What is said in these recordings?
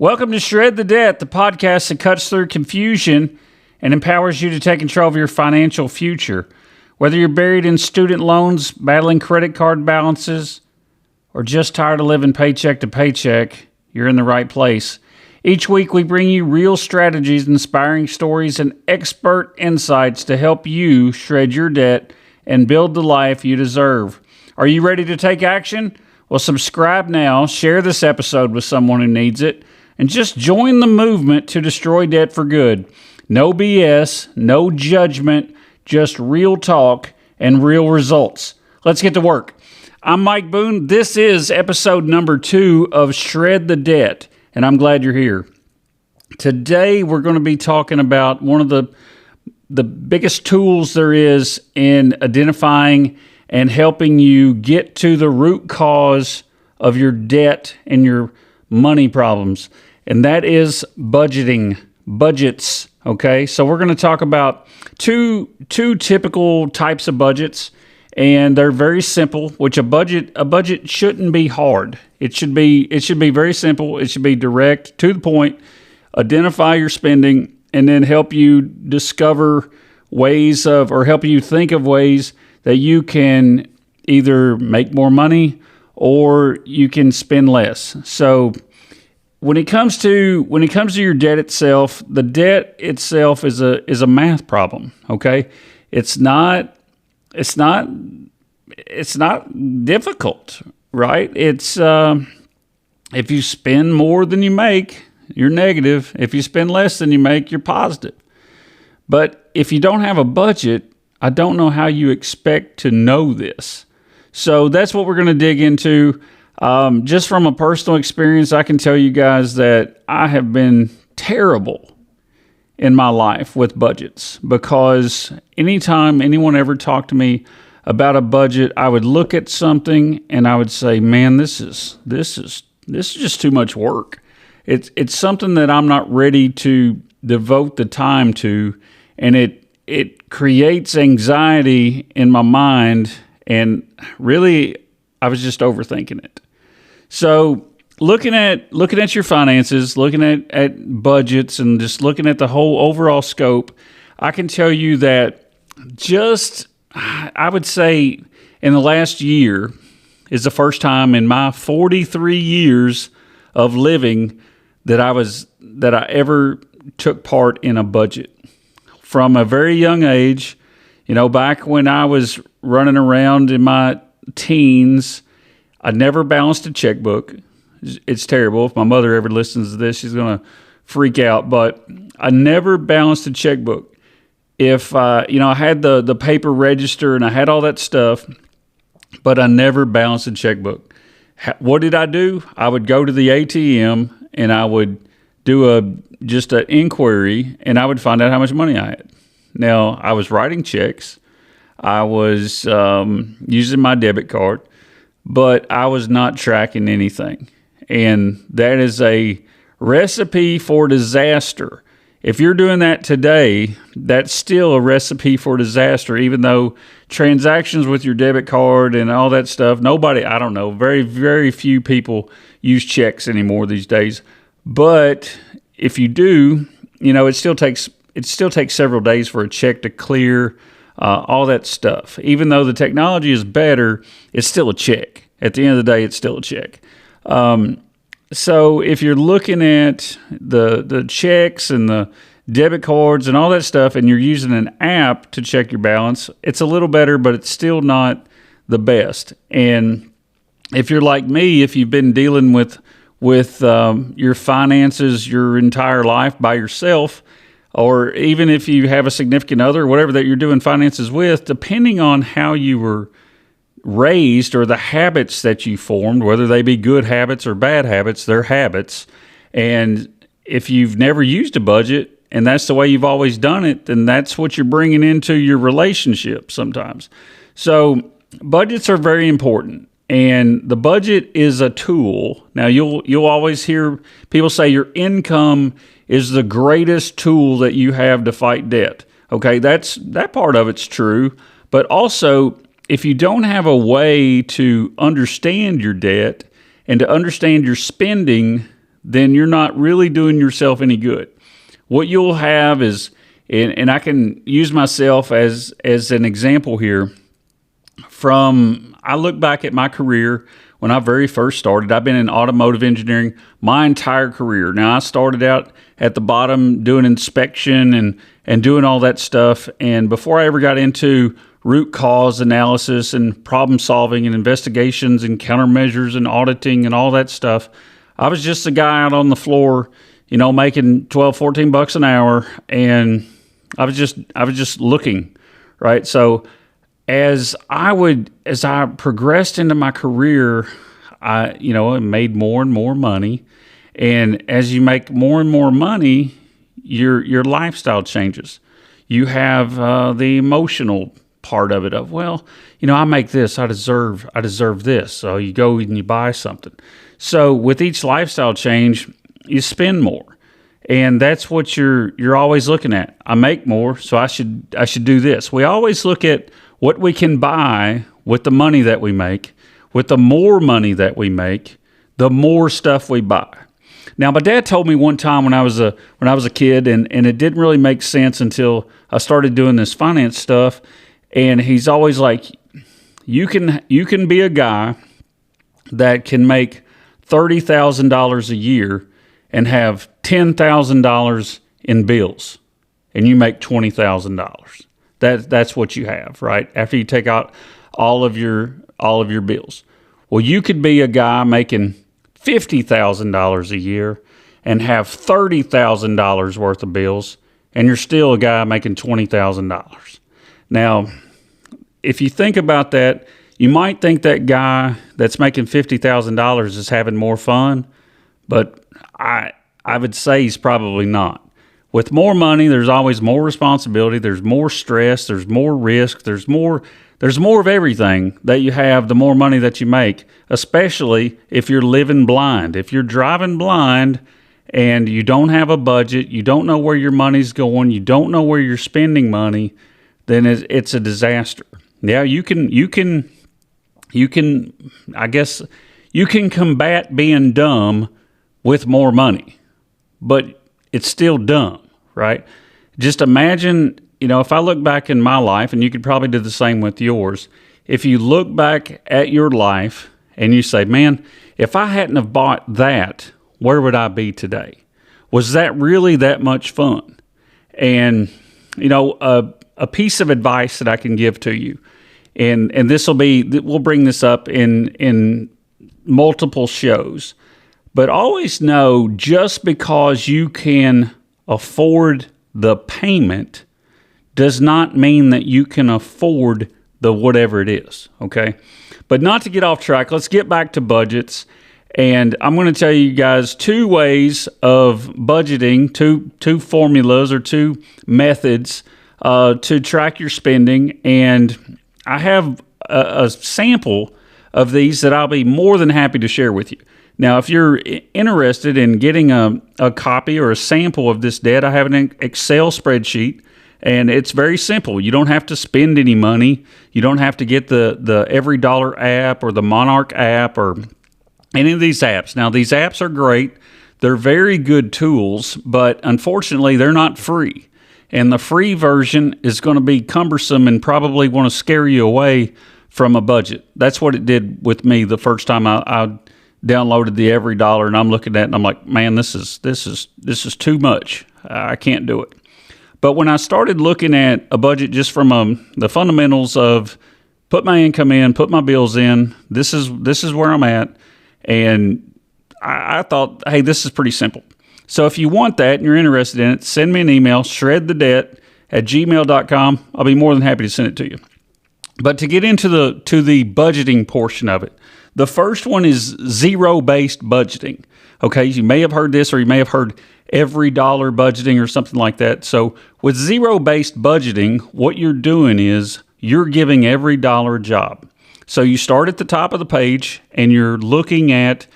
Welcome to Shred the Debt, the podcast that cuts through confusion and empowers you to take control of your financial future. Whether you're buried in student loans, battling credit card balances, or just tired of living paycheck to paycheck, you're in the right place. Each week we bring you real strategies, inspiring stories, and expert insights to help you shred your debt and build the life you deserve. Are you ready to take action? Well, subscribe now, share this episode with someone who needs it, and just join the movement to destroy debt for good. No BS, no judgment, just real talk and real results. Let's get to work. I'm Mike Boone. This is episode number 2 of Shred the Debt, and I'm glad you're here. Today, we're going to be talking about one of the biggest tools there is in identifying and helping you get to the root cause of your debt and your money problems. And that is budgets. Okay, so we're going to talk about two typical types of budgets, and they're very simple. Which a budget shouldn't be hard. It should be very simple. It should be direct, to the point. Identify your spending, and then help you discover ways of, or help you think of ways that you can either make more money or you can spend less. So When it comes to your debt itself, the debt itself is a math problem. Okay, it's not difficult, right? It's if you spend more than you make, you're negative. If you spend less than you make, you're positive. But if you don't have a budget, I don't know how you expect to know this. So that's what we're going to dig into. Just from a personal experience, I can tell you guys that I have been terrible in my life with budgets, because anytime anyone ever talked to me about a budget, I would look at something and I would say, "Man, this is just too much work. It's something that I'm not ready to devote the time to, and it creates anxiety in my mind." And really, I was just overthinking it. So looking at your finances, looking at budgets, and just looking at the whole overall scope, I can tell you that I would say in the last year is the first time in my 43 years of living that I ever took part in a budget. From a very young age, back when I was running around in my teens, I never balanced a checkbook. It's terrible. If my mother ever listens to this, she's going to freak out. But I never balanced a checkbook. If, I had the paper register and I had all that stuff, but I never balanced a checkbook. What did I do? I would go to the ATM and I would do just an inquiry, and I would find out how much money I had. Now, I was writing checks. I was using my debit card, but I was not tracking anything. And that is a recipe for disaster. If you're doing that today, that's still a recipe for disaster, even though transactions with your debit card and all that stuff, very, very few people use checks anymore these days. But if you do, it still takes several days for a check to clear, all that stuff. Even though the technology is better, it's still a check. At the end of the day, it's still a check. So if you're looking at the checks and the debit cards and all that stuff, and you're using an app to check your balance, it's a little better, but it's still not the best. And if you're like me, if you've been dealing with your finances your entire life by yourself, or even if you have a significant other, whatever that you're doing finances with, depending on how you were raised or the habits that you formed, whether they be good habits or bad habits, they're habits. And if you've never used a budget and that's the way you've always done it, then that's what you're bringing into your relationship sometimes. So budgets are very important. And the budget is a tool. Now, you'll always hear people say your income is the greatest tool that you have to fight debt. Okay, that part of it's true. But also, if you don't have a way to understand your debt and to understand your spending, then you're not really doing yourself any good. What you'll have is, and I can use myself as an example here. I look back at my career when I very first started. I've been in automotive engineering my entire career. Now, I started out at the bottom doing inspection and doing all that stuff. And before I ever got into root cause analysis and problem solving and investigations and countermeasures and auditing and all that stuff, I was just a guy out on the floor, making 12, 14 bucks an hour. And I was just looking, right? So as I progressed into my career, I made more and more money. And as you make more and more money, your lifestyle changes. You have the emotional part of it of, I make this, I deserve this. So you go and you buy something. So with each lifestyle change, you spend more. And that's what you're always looking at. I make more, so I should do this. We always look at what we can buy with the money that we make. With the more money that we make, the more stuff we buy. Now, my dad told me one time when I was a kid, and it didn't really make sense until I started doing this finance stuff. And he's always like, you can be a guy that can make $30,000 a year and have $10,000 in bills, and you make $20,000. That's what you have, right? After you take out all of your bills. Well, you could be a guy making $50,000 a year and have $30,000 worth of bills, and you're still a guy making $20,000. Now, if you think about that, you might think that guy that's making $50,000 is having more fun, but I would say he's probably not. With more money, there's always more responsibility, there's more stress, there's more risk, there's more of everything that you have the more money that you make, especially if you're living blind. If you're driving blind and you don't have a budget, you don't know where your money's going, you don't know where you're spending money, then it's a disaster. Yeah, you can combat being dumb with more money, but it's still dumb, right? Just imagine, if I look back in my life, and you could probably do the same with yours, if you look back at your life and you say, man, if I hadn't have bought that, where would I be today? Was that really that much fun? And, a piece of advice that I can give to you, and we'll bring this up in multiple shows, but always know, just because you can afford the payment does not mean that you can afford the whatever it is, okay? But not to get off track, let's get back to budgets. And I'm going to tell you guys two ways of budgeting, two formulas or two methods to track your spending. And I have a sample of these that I'll be more than happy to share with you. Now, if you're interested in getting a copy or a sample of this data, I have an Excel spreadsheet, and it's very simple. You don't have to spend any money. You don't have to get the Every Dollar app or the Monarch app or any of these apps. Now, these apps are great. They're very good tools, but unfortunately, they're not free. And the free version is going to be cumbersome and probably want to scare you away from a budget. That's what it did with me the first time I downloaded the Every Dollar, and I'm looking at it and I'm like, man, this is too much. I can't do it. But when I started looking at a budget just from the fundamentals of put my income in, put my bills in, this is where I'm at, and I thought, hey, this is pretty simple. So if you want that and you're interested in it, send me an email, shredthedebt@gmail.com. I'll be more than happy to send it to you. But to get into the budgeting portion of it, the first one is zero-based budgeting. Okay, you may have heard this, or you may have heard Every Dollar budgeting or something like that. So with zero-based budgeting, what you're doing is you're giving every dollar a job. So you start at the top of the page and you're looking at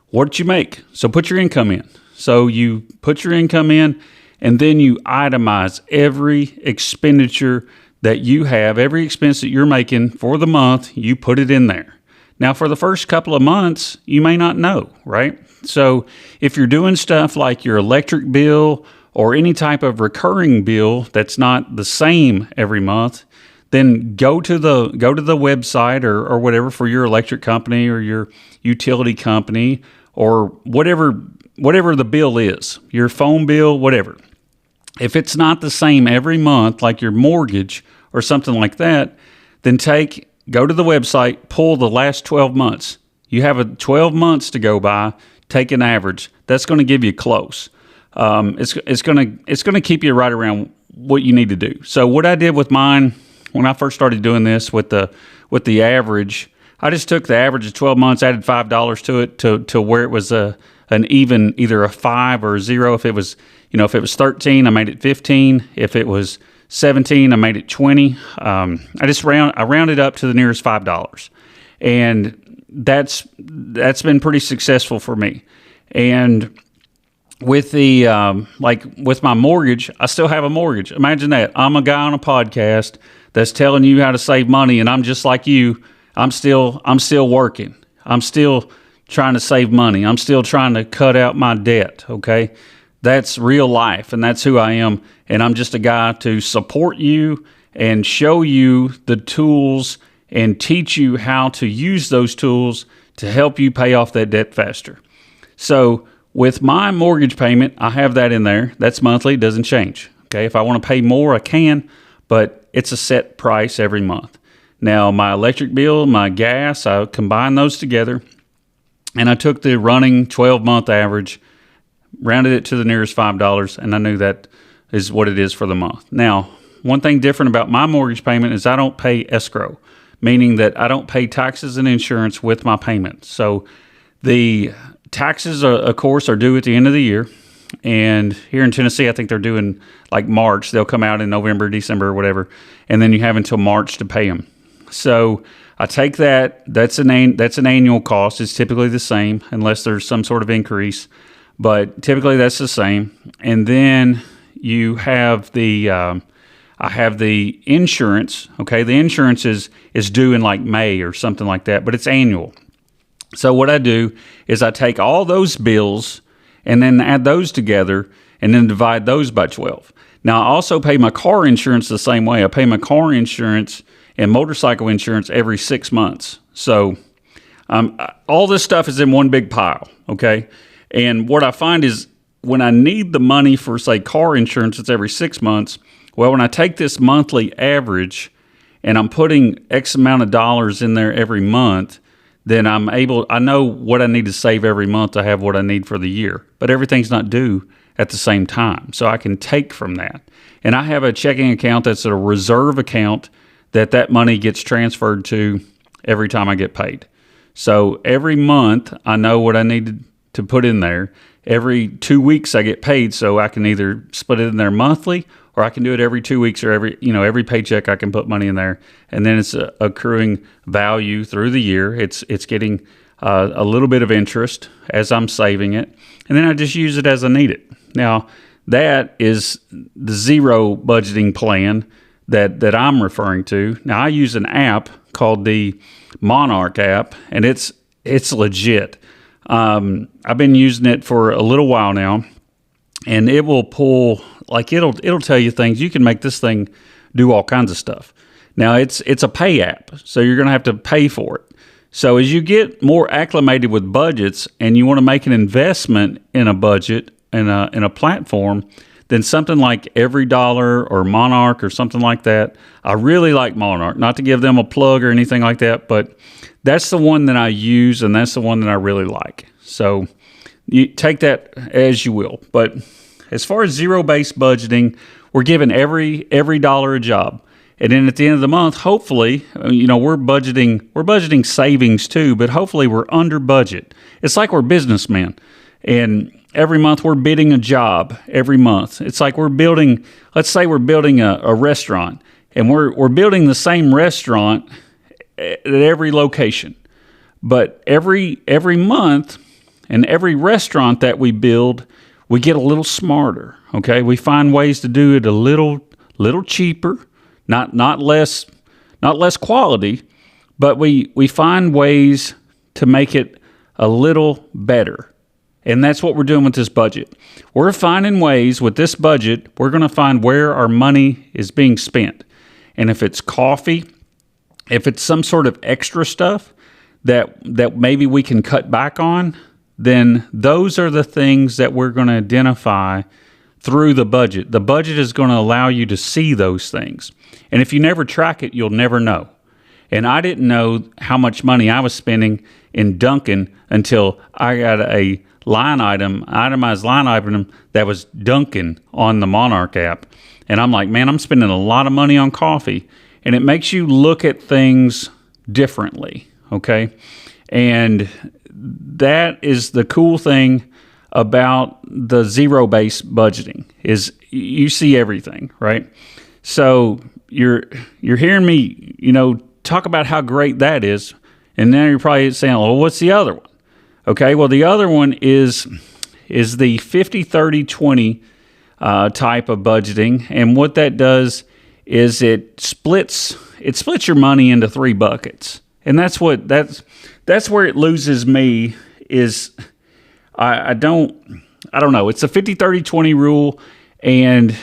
what you make. So put your income in. So you put your income in, and then you itemize every expenditure that you have, every expense that you're making for the month, you put it in there. Now, for the first couple of months, you may not know, right? So if you're doing stuff like your electric bill or any type of recurring bill that's not the same every month, then go to the website or whatever for your electric company or your utility company or whatever the bill is, your phone bill, whatever. If it's not the same every month, like your mortgage or something like that, then go to the website, pull the last 12 months. You have 12 months to go by, take an average. That's going to give you close. It's going to keep you right around what you need to do. So what I did with mine when I first started doing this with the average, I just took the average of 12 months, added $5 to it to where it was an even, either a 5 or a 0. If it was 13, I made it 15. If it was 17, I made it 20. I rounded up to the nearest $5, and that's been pretty successful for me. And with the with my mortgage, I still have a mortgage. Imagine that. I'm a guy on a podcast that's telling you how to save money, and I'm just like you. I'm still working. I'm still trying to save money. I'm still trying to cut out my debt, okay? That's real life, and that's who I am. And I'm just a guy to support you and show you the tools and teach you how to use those tools to help you pay off that debt faster. So with my mortgage payment, I have that in there. That's monthly. It doesn't change. Okay, if I want to pay more, I can, but it's a set price every month. Now, my electric bill, my gas, I combine those together, and I took the running 12-month average, rounded it to the nearest $5, and I knew that is what it is for the month. Now, one thing different about my mortgage payment is I don't pay escrow, meaning that I don't pay taxes and insurance with my payment. So the taxes, of course, are due at the end of the year. And here in Tennessee, I think they're due in like March. They'll come out in November, December, or whatever. And then you have until March to pay them. So I take that. That's an annual cost. It's typically the same unless there's some sort of increase. But typically that's the same. And then you have I have the insurance. Okay, the insurance is due in like May or something like that, but it's annual. So what I do is I take all those bills and then add those together and then divide those by 12. Now, I also pay my car insurance the same way. I pay my car insurance and motorcycle insurance every 6 months. So all this stuff is in one big pile, okay? And what I find is when I need the money for, say, car insurance, it's every 6 months. Well, when I take this monthly average and I'm putting X amount of dollars in there every month, then I know what I need to save every month to have what I need for the year. But everything's not due at the same time. So I can take from that. And I have a checking account that's a reserve account that money gets transferred to every time I get paid. So every month I know what I need to put in there. Every 2 weeks I get paid, so I can either split it in there monthly or I can do it every 2 weeks or every paycheck I can put money in there. And then it's accruing value through the year. It's getting a little bit of interest as I'm saving it. And then I just use it as I need it. Now, that is the zero budgeting plan that I'm referring to. Now, I use an app called the Monarch app, and it's legit. I've been using it for a little while now, and it will pull, like it'll tell you things. You can make this thing do all kinds of stuff. Now, it's a pay app, so you're going to have to pay for it. So as you get more acclimated with budgets and you want to make an investment in a budget in a platform, then something like EveryDollar or Monarch or something like that. I really like Monarch, not to give them a plug or anything like that, but that's the one that I use and that's the one that I really like. So you take that as you will. But as far as zero-based budgeting, we're giving every dollar a job. And then at the end of the month, hopefully, we're budgeting savings too, but hopefully we're under budget. It's like we're businessmen. And every month we're bidding a job every month. It's like let's say we're building a restaurant, and we're building the same restaurant at every location. But every month and every restaurant that we build, we get a little smarter, okay? We find ways to do it a little cheaper, not less quality, but we find ways to make it a little better. And that's what we're doing with this budget. We're finding ways with this budget, we're going to find where our money is being spent. And if it's coffee, if it's some sort of extra stuff that maybe we can cut back on, then those are the things that we're going to identify through the budget. The budget is going to allow you to see those things. And if you never track it, you'll never know. And I didn't know how much money I was spending in Dunkin' until I got a itemized line item that was Dunkin' on the Monarch app. And I'm like, man, I'm spending a lot of money on coffee. And it makes you look at things differently, okay? And that is the cool thing about the zero-based budgeting is you see everything, right? So you're hearing me, talk about how great that is, and now you're probably saying, well, what's the other one? Okay, well, the other one is the 50-30-20 type of budgeting, and what that does is it splits your money into three buckets, and that's where it loses me. Is I don't know. It's a 50-30-20 rule, and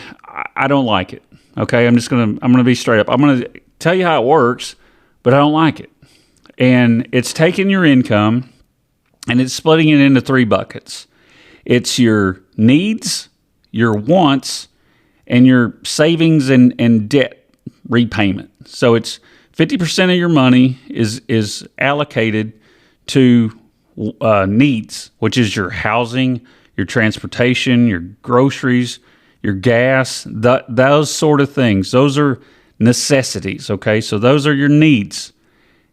I don't like it. Okay, I'm gonna be straight up. I'm gonna tell you how it works, but I don't like it. And it's taking your income and it's splitting it into three buckets. It's your needs, your wants, and your savings and debt repayment. So it's 50% of your money is allocated to needs, which is your housing, your transportation, your groceries, your gas, those sort of things. Those are necessities, okay? So those are your needs.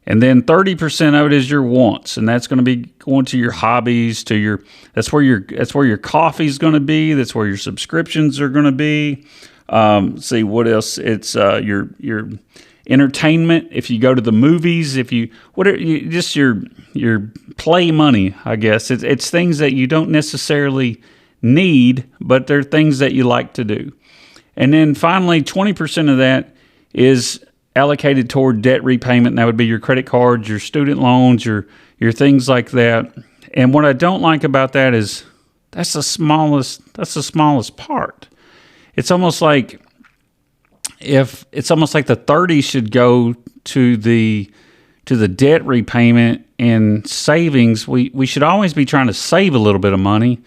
And then 30% of it is your wants, and that's going to be going to your hobbies, that's where your coffee's going to be, that's where your subscriptions are going to be. See what else? It's your entertainment. If you go to the movies, just your play money, I guess. It's things that you don't necessarily need, but they're things that you like to do. And then finally, 20% of that is allocated toward debt repayment, and that would be your credit cards, your student loans, your things like that. And what I don't like about that is that's the smallest part. It's almost like the 30 should go to the debt repayment and savings. We should always be trying to save a little bit of money.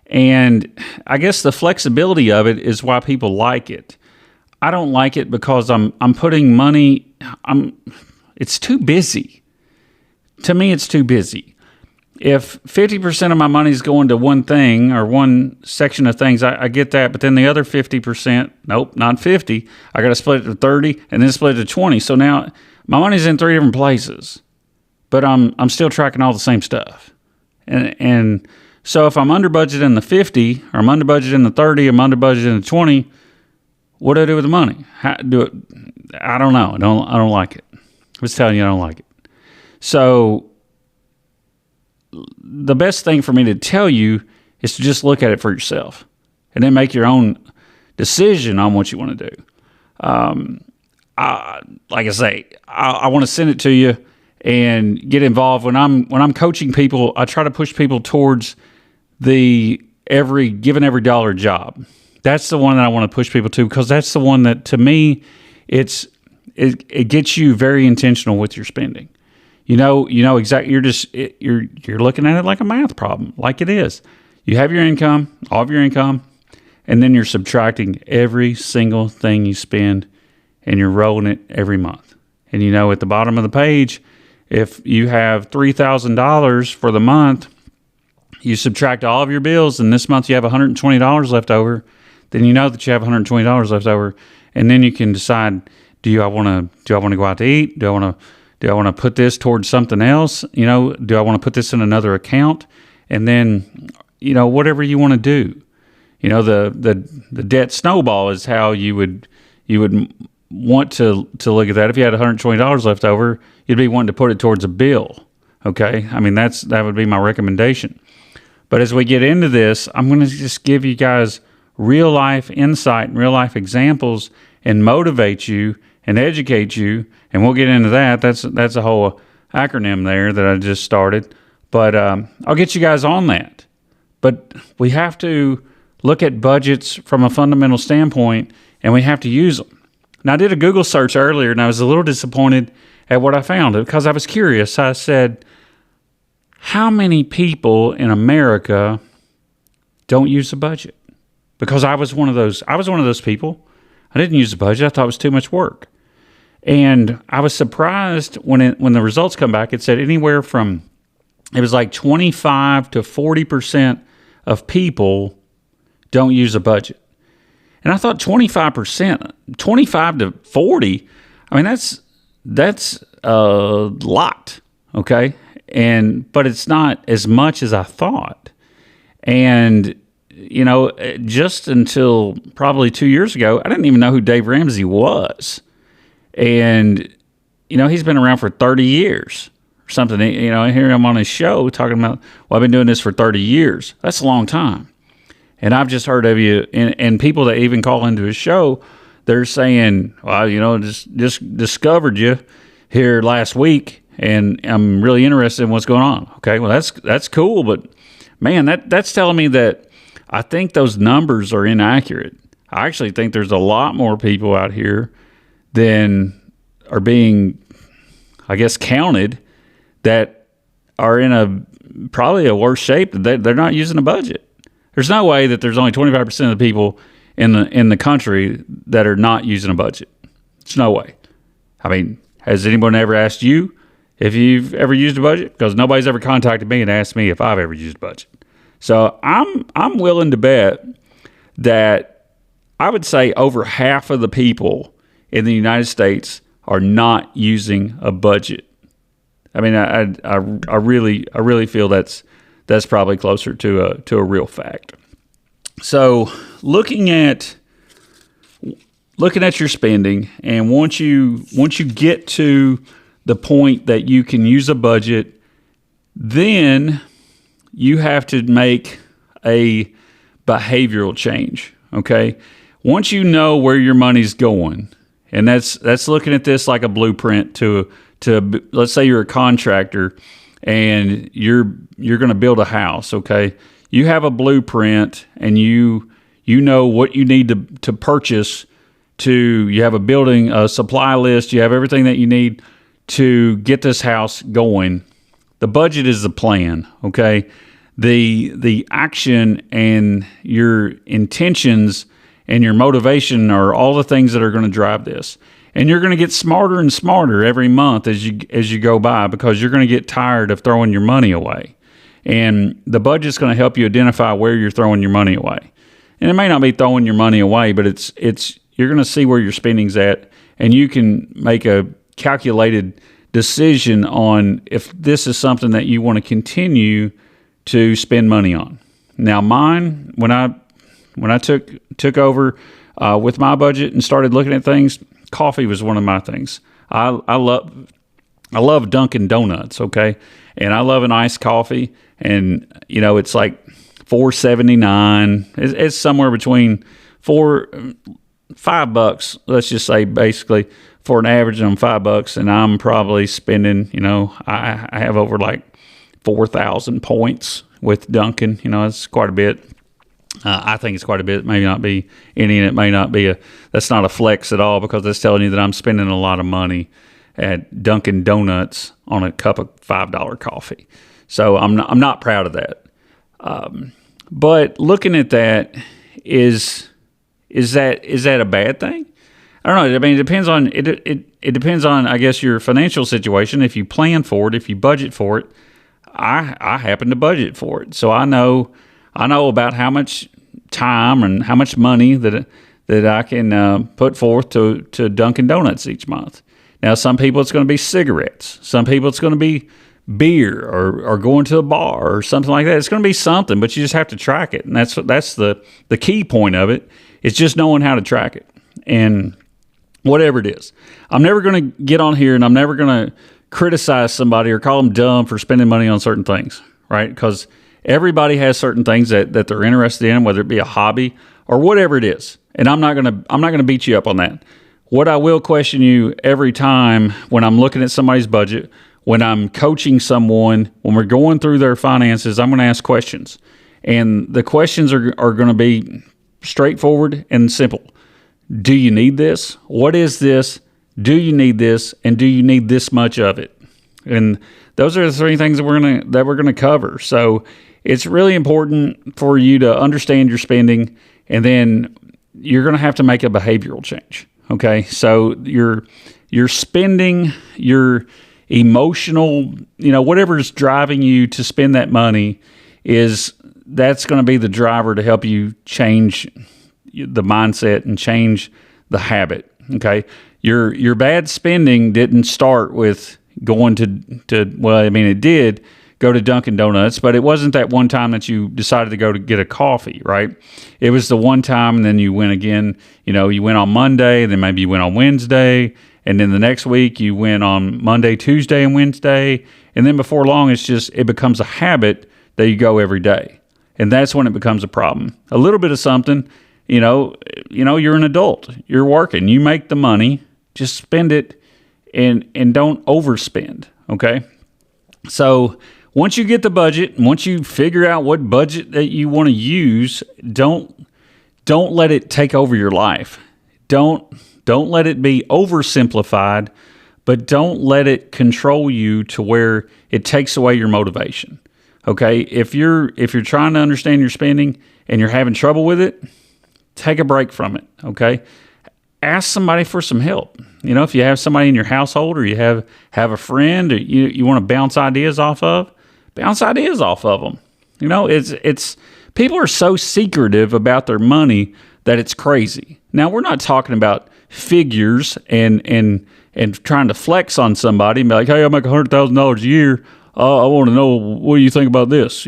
And I guess the flexibility of it is why people like it. I don't like it because I'm putting money. It's too busy. To me, it's too busy. If 50% of my money is going to one thing or one section of things, I get that. But then the other 50%, nope, not 50. I got to split it to 30 and then split it to 20. So now my money's in three different places, but I'm still tracking all the same stuff. And so if I'm under budget in the 50, or I'm under budget in the 30, I'm under budget in the 20. What do I do with the money? How do it? I don't know. I don't like it. I was telling you I don't like it. So the best thing for me to tell you is to just look at it for yourself and then make your own decision on what you want to do. Like I say, I want to send it to you and get involved. When I'm coaching people, I try to push people towards the every dollar job. That's the one that I want to push people to, because that's the one that, to me, it gets you very intentional with your spending. You know exactly. You're looking at it like a math problem, like it is. You have your income, all of your income, and then you're subtracting every single thing you spend, and you're rolling it every month. And at the bottom of the page, if you have $3,000 for the month, you subtract all of your bills, and this month you have $120 left over. Then you know that you have $120 left over, and then you can decide: do I want to go out to eat? Do I want to put this towards something else? Do I want to put this in another account? And then whatever you want to do. The debt snowball is how you would want to look at that. If you had $120 left over, you'd be wanting to put it towards a bill. Okay, I mean that would be my recommendation. But as we get into this, I'm going to just give you guys real life insight and real life examples and motivate you and educate you. And we'll get into that. That's a whole acronym there that I just started. But I'll get you guys on that. but we have to look at budgets from a fundamental standpoint, and we have to use them. Now, I did a Google search earlier, and I was a little disappointed at what I found because I was curious. I said, how many people in America don't use a budget? Because I was one of those people. I didn't use the budget. I thought it was too much work. And I was surprised when the results come back, it said anywhere from, it was like 25 to 40% of people don't use a budget. And I thought 25%, 25 to 40, I mean, that's a lot, okay? But it's not as much as I thought. And, just until probably 2 years ago, I didn't even know who Dave Ramsey was. And, he's been around for 30 years or something. I hear him on his show talking about, well, I've been doing this for 30 years. That's a long time. And I've just heard of you, and people that even call into his show, they're saying, well, just discovered you here last week, and I'm really interested in what's going on. Okay, well, that's cool, but man, that's telling me that I think those numbers are inaccurate. I actually think there's a lot more people out here than are being, I guess, counted that are in probably a worse shape. They're not using a budget. There's no way that there's only 25% of the people in the country that are not using a budget. There's no way. I mean, has anyone ever asked you if you've ever used a budget? Because nobody's ever contacted me and asked me if I've ever used a budget. So I'm willing to bet that I would say over half of the people in the United States are not using a budget. I mean, I really feel that's probably closer to a real fact. So looking at your spending, and once you get to the point that you can use a budget, then you have to make a behavioral change. Okay, once you know where your money's going, and that's looking at this like a blueprint to let's say you're a contractor and you're going to build a house. Okay, you have a blueprint, and you know what you need to purchase. You have a supply list. You have everything that you need to get this house going. The budget is the plan. Okay, the action and your intentions and your motivation are all the things that are going to drive this. And you're going to get smarter and smarter every month as you go by, because you're going to get tired of throwing your money away. And the budget's going to help you identify where you're throwing your money away. And it may not be throwing your money away, but you're going to see where your spending's at, and you can make a calculated decision on if this is something that you want to continue to spend money on. Now, mine, when I took over with my budget and started looking at things, coffee was one of my things. I love Dunkin' Donuts, okay? And I love an iced coffee, and it's like $4.79. It's somewhere between $5, let's just say, basically, for an average on $5, and I'm probably spending, I have over like 4,000 points with Dunkin'. It's quite a bit. I think it's quite a bit. It may not be any, and it may not be that's not a flex at all, because it's telling you that I'm spending a lot of money at Dunkin' Donuts on a cup of $5 coffee. So I'm not proud of that. But looking at that, is that a bad thing? I don't know. I mean, it depends on it depends on, I guess, your financial situation. If you plan for it, if you budget for it, I happen to budget for it, so I know about how much time and how much money that I can put forth to Dunkin' Donuts each month. Now, some people it's going to be cigarettes. Some people it's going to be beer or going to a bar or something like that. It's going to be something, but you just have to track it, and that's the key point of it. It's just knowing how to track it. And whatever it is, I'm never going to get on here and I'm never going to criticize somebody or call them dumb for spending money on certain things, right? Because everybody has certain things that they're interested in, whether it be a hobby or whatever it is. And I'm not gonna beat you up on that. What I will question you every time when I'm looking at somebody's budget, when I'm coaching someone, when we're going through their finances, I'm going to ask questions. And the questions are going to be straightforward and simple. Do you need this? What is this? Do you need this? And do you need this much of it? And those are the three things that we're gonna cover. So it's really important for you to understand your spending, and then you're gonna have to make a behavioral change. Okay, so your spending, your emotional, whatever's driving you to spend that money that's going to be the driver to help you change the mindset and change the habit. Okay, your bad spending didn't start with going to well, I mean, it did go to Dunkin' Donuts, but it wasn't that one time that you decided to go to get a coffee, right? It was the one time, and then you went again. You went on Monday, then maybe you went on Wednesday, and then the next week you went on Monday, Tuesday, and Wednesday, and then before long, it becomes a habit that you go every day, and that's when it becomes a problem. A little bit of something, you're an adult, you're working, you make the money, just spend it, and don't overspend. Okay, so once you get the budget, once you figure out what budget that you want to use, don't let it take over your life. Don't let it be oversimplified, but don't let it control you to where it takes away your motivation. Okay? If you're trying to understand your spending and you're having trouble with it, take a break from it. Okay? Ask somebody for some help. If you have somebody in your household, or you have a friend, or you want to bounce ideas off of them. It's people are so secretive about their money that it's crazy. Now, we're not talking about figures and trying to flex on somebody and be like, hey, I make $100,000 a year. I want to know, what do you think about this?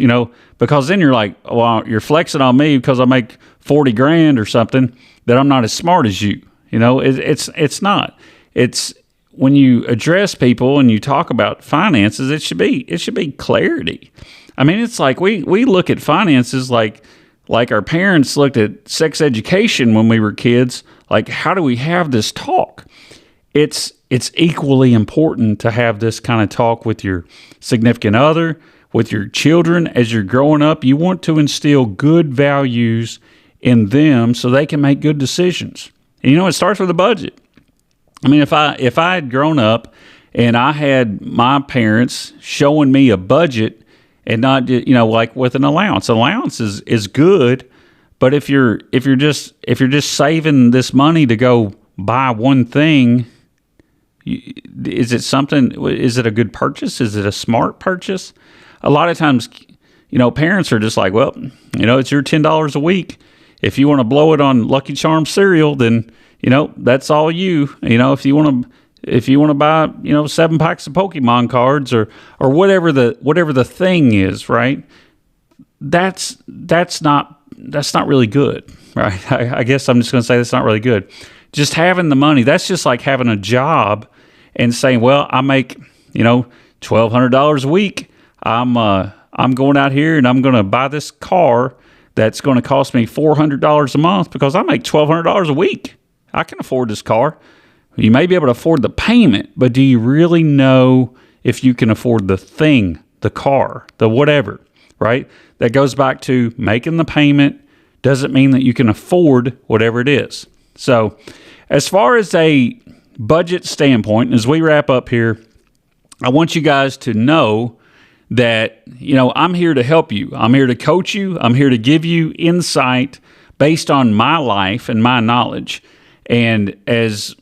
Because then you're like, well, you're flexing on me because I make 40 grand or something, that I'm not as smart as you. It's not. It's when you address people and you talk about finances, it should be clarity. I mean, it's like we look at finances like our parents looked at sex education when we were kids. Like, how do we have this talk? It's equally important to have this kind of talk with your significant other, with your children as you're growing up. You want to instill good values in them so they can make good decisions. And it starts with a budget. I mean, if I had grown up and I had my parents showing me a budget and not, like with an allowance is good, but if you're just saving this money to go buy one thing, is it a good purchase? Is it a smart purchase? A lot of times, parents are just like, well, it's your $10 a week. If you want to blow it on Lucky Charms cereal, then that's all you. If you want to buy 7 packs of Pokemon cards or whatever the thing is, right? That's not really good, right? I guess I'm just going to say that's not really good. Just having the money, that's just like having a job and saying, well, I make $1,200 a week. I'm going out here and I'm going to buy this car that's going to cost me $400 a month because I make $1,200 a week. I can afford this car. You may be able to afford the payment, but do you really know if you can afford the thing, the car, the whatever, right? That goes back to making the payment doesn't mean that you can afford whatever it is. So as far as a budget standpoint, as we wrap up here, I want you guys to know that, I'm here to help you. I'm here to coach you. I'm here to give you insight based on my life and my knowledge. And as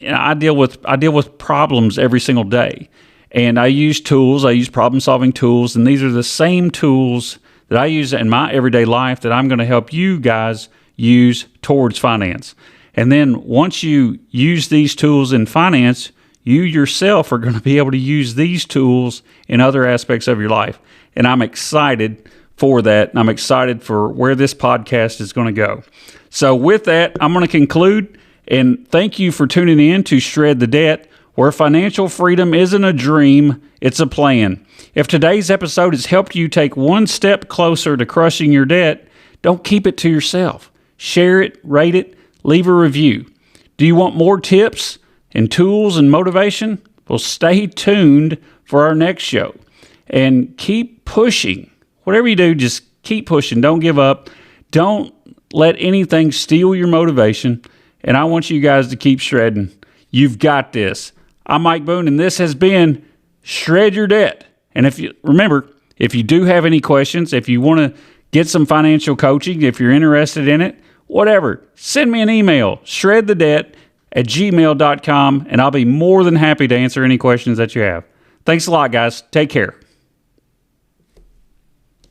I deal with problems every single day, and I use problem-solving tools, and these are the same tools that I use in my everyday life that I'm going to help you guys use towards finance. And then once you use these tools in finance, you yourself are going to be able to use these tools in other aspects of your life. And I'm excited for that, and I'm excited for where this podcast is going to go. So with that, I'm going to conclude, and thank you for tuning in to Shred the Debt, where financial freedom isn't a dream, it's a plan. If today's episode has helped you take one step closer to crushing your debt, don't keep it to yourself. Share it, rate it, leave a review. Do you want more tips and tools and motivation? Well, stay tuned for our next show and keep pushing. Whatever you do, just keep pushing. Don't give up. Don't let anything steal your motivation. And I want you guys to keep shredding. You've got this. I'm Mike Boone, and this has been Shred Your Debt. And if you do have any questions, if you want to get some financial coaching, if you're interested in it, whatever, send me an email, shredthedebt@gmail.com, and I'll be more than happy to answer any questions that you have. Thanks a lot, guys. Take care.